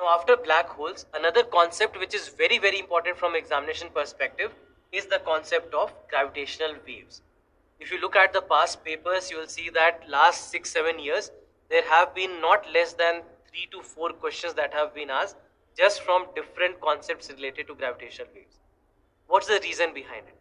Now after black holes, another concept which is very, very important from examination perspective is the concept of gravitational waves. If you look at the past papers, you will see that last 6-7 years, there have been not less than 3 to 4 questions that have been asked just from different concepts related to gravitational waves. What's the reason behind it?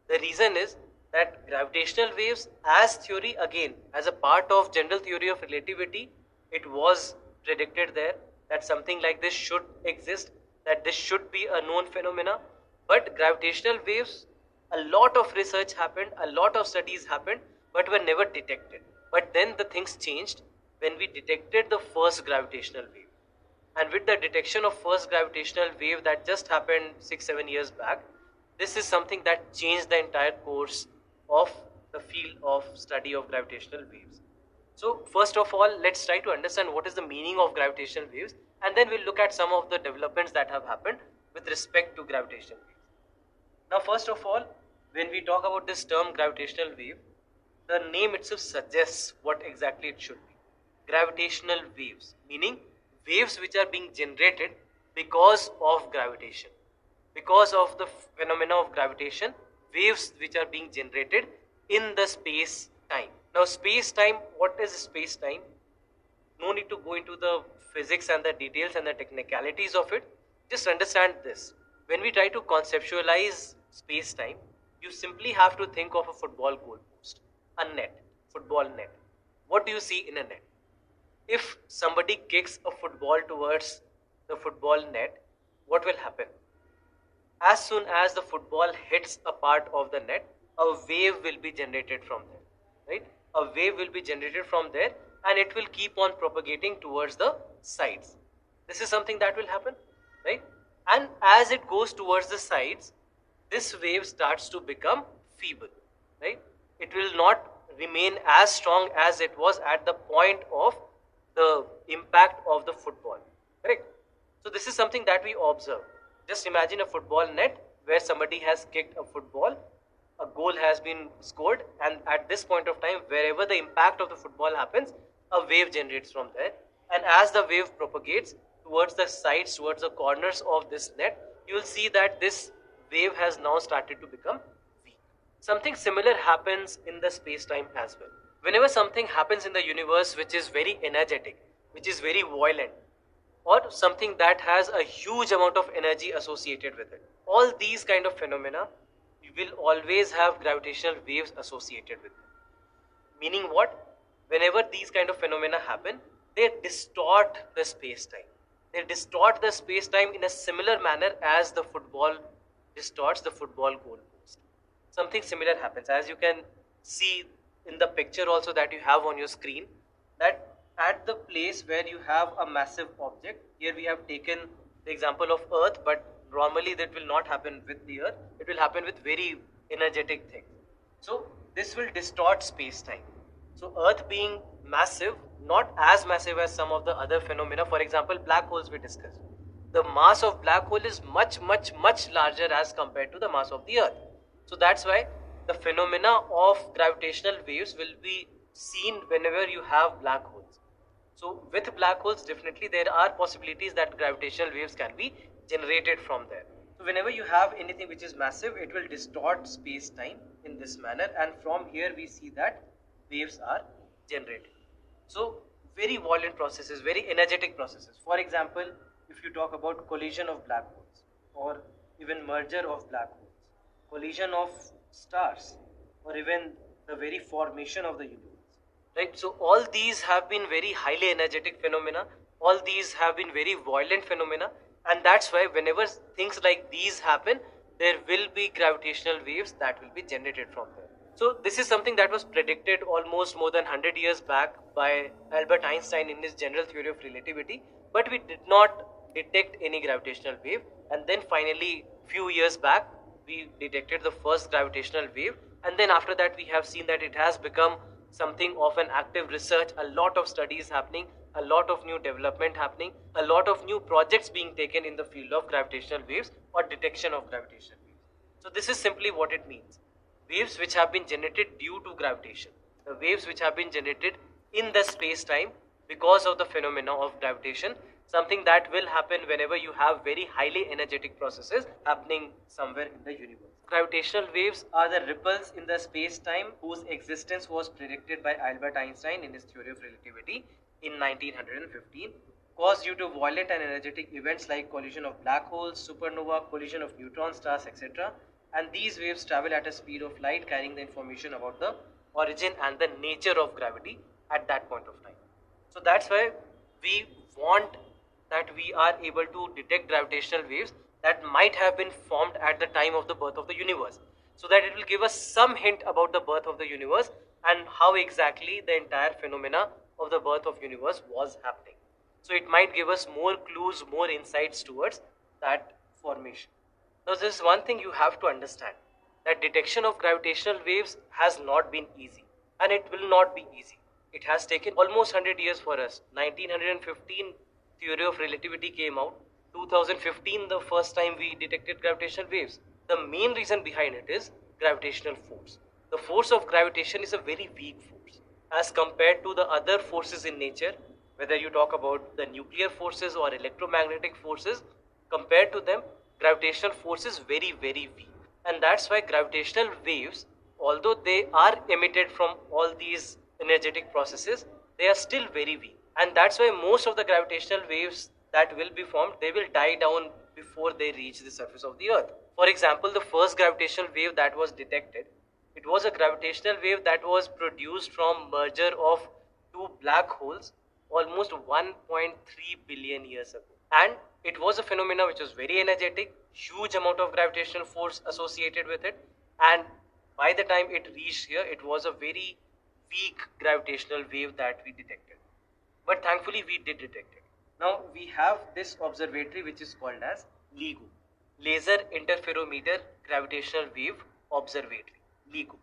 The reason is that gravitational waves as theory, again, as a part of general theory of relativity, it was predicted there that something like this should exist, that this should be a known phenomena. But gravitational waves, a lot of research happened, a lot of studies happened, but were never detected. But then the things changed when we detected the first gravitational wave. And with the detection of first gravitational wave that just happened 6-7 years back, this is something that changed the entire course of the field of study of gravitational waves. So first of all, let's try to understand what is the meaning of gravitational waves, and then we'll look at some of the developments that have happened with respect to gravitational waves. Now first of all, when we talk about this term gravitational wave, the name itself suggests what exactly it should be. Gravitational waves, meaning waves which are being generated because of gravitation. Because of the phenomena of gravitation, waves which are being generated in the space-time. Now space-time, what is space-time? No need to go into the physics and the details and the technicalities of it. Just understand this. When we try to conceptualize space-time, you simply have to think of a football goalpost, a net, football net. What do you see in a net? If somebody kicks a football towards the football net, what will happen? As soon as the football hits a part of the net, a wave will be generated from there, right? A wave will be generated from there and it will keep on propagating towards the sides. This is something that will happen, right? And as it goes towards the sides, this wave starts to become feeble, right? It will not remain as strong as it was at the point of the impact of the football, correct? So this is something that we observe. Just imagine a football net where somebody has kicked a football, a goal has been scored, and at this point of time, wherever the impact of the football happens, a wave generates from there. And as the wave propagates towards the sides, towards the corners of this net, you will see that this wave has now started to become weak. Something similar happens in the space-time as well. Whenever something happens in the universe which is very energetic, which is very violent, or something that has a huge amount of energy associated with it, all these kind of phenomena will always have gravitational waves associated with them. Meaning what? Whenever these kind of phenomena happen, they distort the space-time. They distort the space-time in a similar manner as the football distorts the football goalpost. Something similar happens, as you can see in the picture also that you have on your screen, that at the place where you have a massive object, here we have taken the example of Earth, but normally that will not happen with the Earth, it will happen with very energetic things. So this will distort space-time. So Earth being massive, not as massive as some of the other phenomena, for example, black holes we discussed. The mass of black hole is much larger as compared to the mass of the Earth. So that's why the phenomena of gravitational waves will be seen whenever you have black holes. So with black holes, definitely there are possibilities that gravitational waves can be generated from there. So whenever you have anything which is massive, it will distort space-time in this manner, and from here we see that waves are generated. So very violent processes, very energetic processes. For example, if you talk about collision of black holes, or even merger of black holes, collision of stars, or even the very formation of the universe. Right? So all these have been very highly energetic phenomena, all these have been very violent phenomena, and that's why whenever things like these happen, there will be gravitational waves that will be generated from there. So this is something that was predicted almost more than 100 years back by Albert Einstein in his general theory of relativity, but we did not detect any gravitational wave, and then finally few years back we detected the first gravitational wave, and then after that we have seen that it has become something of an active research, a lot of studies happening, a lot of new development happening, a lot of new projects being taken in the field of gravitational waves or detection of gravitational waves. So this is simply what it means. Waves which have been generated due to gravitation, the waves which have been generated in the space-time because of the phenomena of gravitation, something that will happen whenever you have very highly energetic processes happening somewhere in the universe. Gravitational waves are the ripples in the space-time whose existence was predicted by Albert Einstein in his theory of relativity in 1915, caused due to violent and energetic events like collision of black holes, supernova, collision of neutron stars, etc. And these waves travel at a speed of light, carrying the information about the origin and the nature of gravity at that point of time. So that's why we want that we are able to detect gravitational waves that might have been formed at the time of the birth of the universe, so that it will give us some hint about the birth of the universe and how exactly the entire phenomena of the birth of universe was happening. So it might give us more clues, more insights towards that formation. Now there's one thing you have to understand, that detection of gravitational waves has not been easy, and it will not be easy. It has taken almost 100 years for us. 1915 theory of relativity came out. 2015 the first time we detected gravitational waves. The main reason behind it is gravitational force. The force of gravitation is a very weak force as compared to the other forces in nature, whether you talk about the nuclear forces or electromagnetic forces. Compared to them, gravitational force is very weak, and that's why gravitational waves, although they are emitted from all these energetic processes, they are still very weak, and that's why most of the gravitational waves that will be formed, they will die down before they reach the surface of the earth. For example, the first gravitational wave that was detected, it was a gravitational wave that was produced from merger of two black holes almost 1.3 billion years ago. And it was a phenomena which was very energetic, huge amount of gravitational force associated with it, and by the time it reached here, it was a very weak gravitational wave that we detected. But thankfully we did detect it. Now we have this observatory which is called as LIGO, Laser Interferometer Gravitational Wave Observatory, LIGO.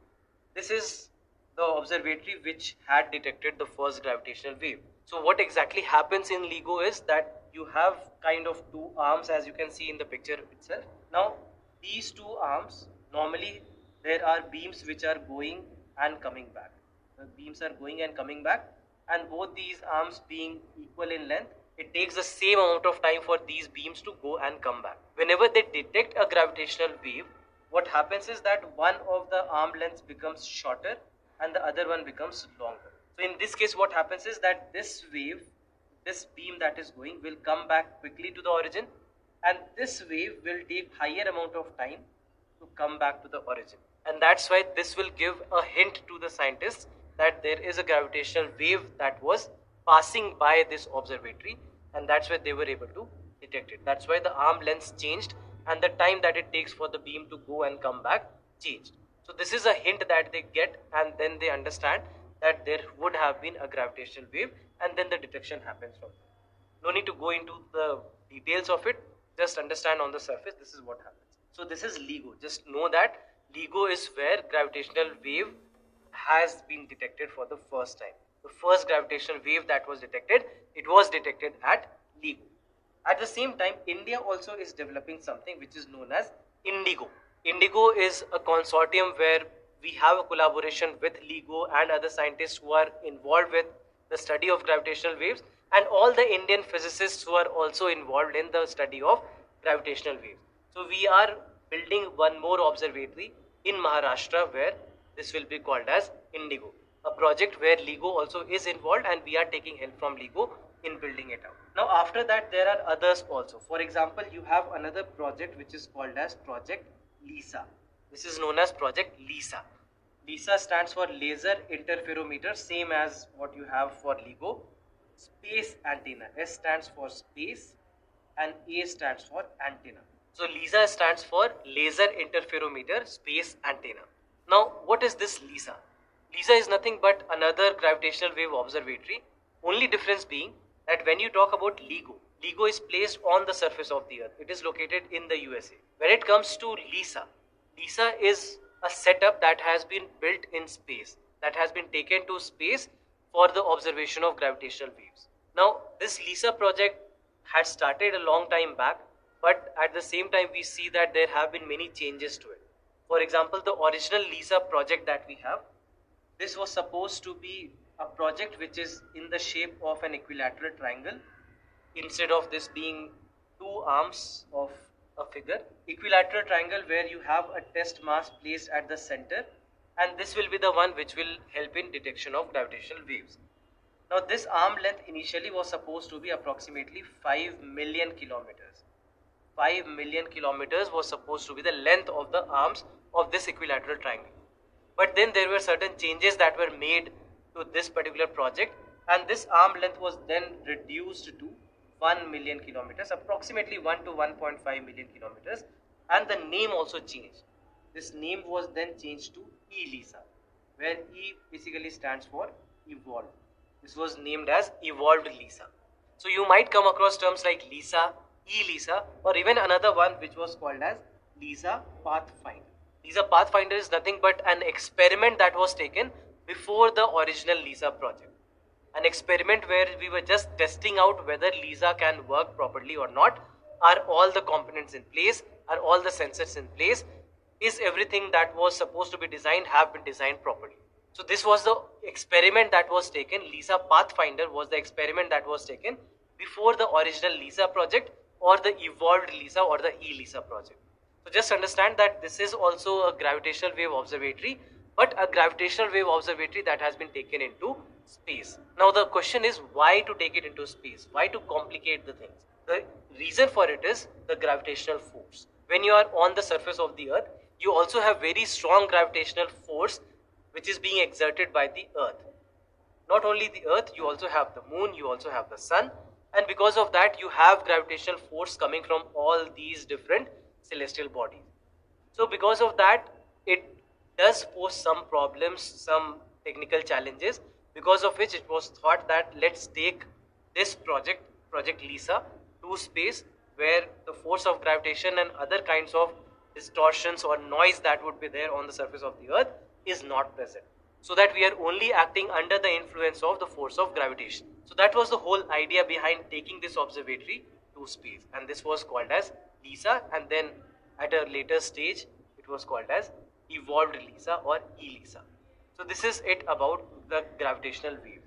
This is the observatory which had detected the first gravitational wave. So what exactly happens in LIGO is that you have kind of two arms, as you can see in the picture itself. Now these two arms, normally there are beams which are going and coming back. The beams are going and coming back, and both these arms being equal in length, it takes the same amount of time for these beams to go and come back. Whenever they detect a gravitational wave, what happens is that one of the arm lengths becomes shorter and the other one becomes longer. So in this case, what happens is that this wave, this beam that is going, will come back quickly to the origin, and this wave will take higher amount of time to come back to the origin. And that's why this will give a hint to the scientists that there is a gravitational wave that was passing by this observatory, and that's why they were able to detect it. That's why the arm lengths changed and the time that it takes for the beam to go and come back changed. So this is a hint that they get, and then they understand that there would have been a gravitational wave, and then the detection happens from there. No need to go into the details of it, just understand on the surface this is what happens. So this is LIGO. Just know that LIGO is where gravitational wave has been detected for the first time. The first gravitational wave that was detected, it was detected at LIGO. At the same time, India also is developing something which is known as INDIGO. INDIGO is a consortium where we have a collaboration with LIGO and other scientists who are involved with the study of gravitational waves, and all the Indian physicists who are also involved in the study of gravitational waves. So we are building one more observatory in Maharashtra where this will be called as INDIGO, a project where LIGO also is involved, and we are taking help from LIGO in building it out. Now after that, there are others also. For example, you have another project which is called as Project LISA. This is known as Project LISA. LISA stands for Laser Interferometer, same as what you have for LIGO. Space Antenna. S stands for space and A stands for antenna. So LISA stands for Laser Interferometer Space Antenna. Now what is this LISA? LISA is nothing but another gravitational wave observatory. Only difference being that when you talk about LIGO, LIGO is placed on the surface of the earth. It is located in the USA. When it comes to LISA, LISA is a setup that has been built in space, that has been taken to space for the observation of gravitational waves. Now this LISA project had started a long time back, but at the same time we see that there have been many changes to it. For example, the original LISA project that we have, this was supposed to be a project which is in the shape of an equilateral triangle, instead of this being two arms of a figure. Equilateral triangle where you have a test mass placed at the center, and this will be the one which will help in detection of gravitational waves. Now this arm length initially was supposed to be approximately 5 million kilometers. 5 million kilometers was supposed to be the length of the arms of this equilateral triangle. But then there were certain changes that were made to this particular project, and this arm length was then reduced to 1 million kilometers, approximately 1 to 1.5 million kilometers, and the name also changed. This name was then changed to ELISA, where E basically stands for evolved. This was named as evolved LISA. So you might come across terms like LISA, ELISA, or even another one which was called as LISA Pathfinder. LISA Pathfinder is nothing but an experiment that was taken before the original LISA project. An experiment where we were just testing out whether LISA can work properly or not. Are all the components in place? Are all the sensors in place? Is everything that was supposed to be designed have been designed properly? So this was the experiment that was taken. LISA Pathfinder was the experiment that was taken before the original LISA project or the evolved LISA or the ELISA project. So just understand that this is also a gravitational wave observatory, but a gravitational wave observatory that has been taken into space. Now the question is, why to take it into space? Why to complicate the things? The reason for it is the gravitational force. When you are on the surface of the earth, you also have very strong gravitational force which is being exerted by the earth. Not only the earth, you also have the moon, you also have the sun, and because of that you have gravitational force coming from all these different celestial bodies. So because of that, it does pose some problems, some technical challenges, because of which it was thought that let's take this project LISA, to space, where the force of gravitation and other kinds of distortions or noise that would be there on the surface of the earth is not present, so that we are only acting under the influence of the force of gravitation. So that was the whole idea behind taking this observatory to space, and this was called as LISA, and then at a later stage it was called as evolved LISA or ELISA. So this is it about the gravitational wave.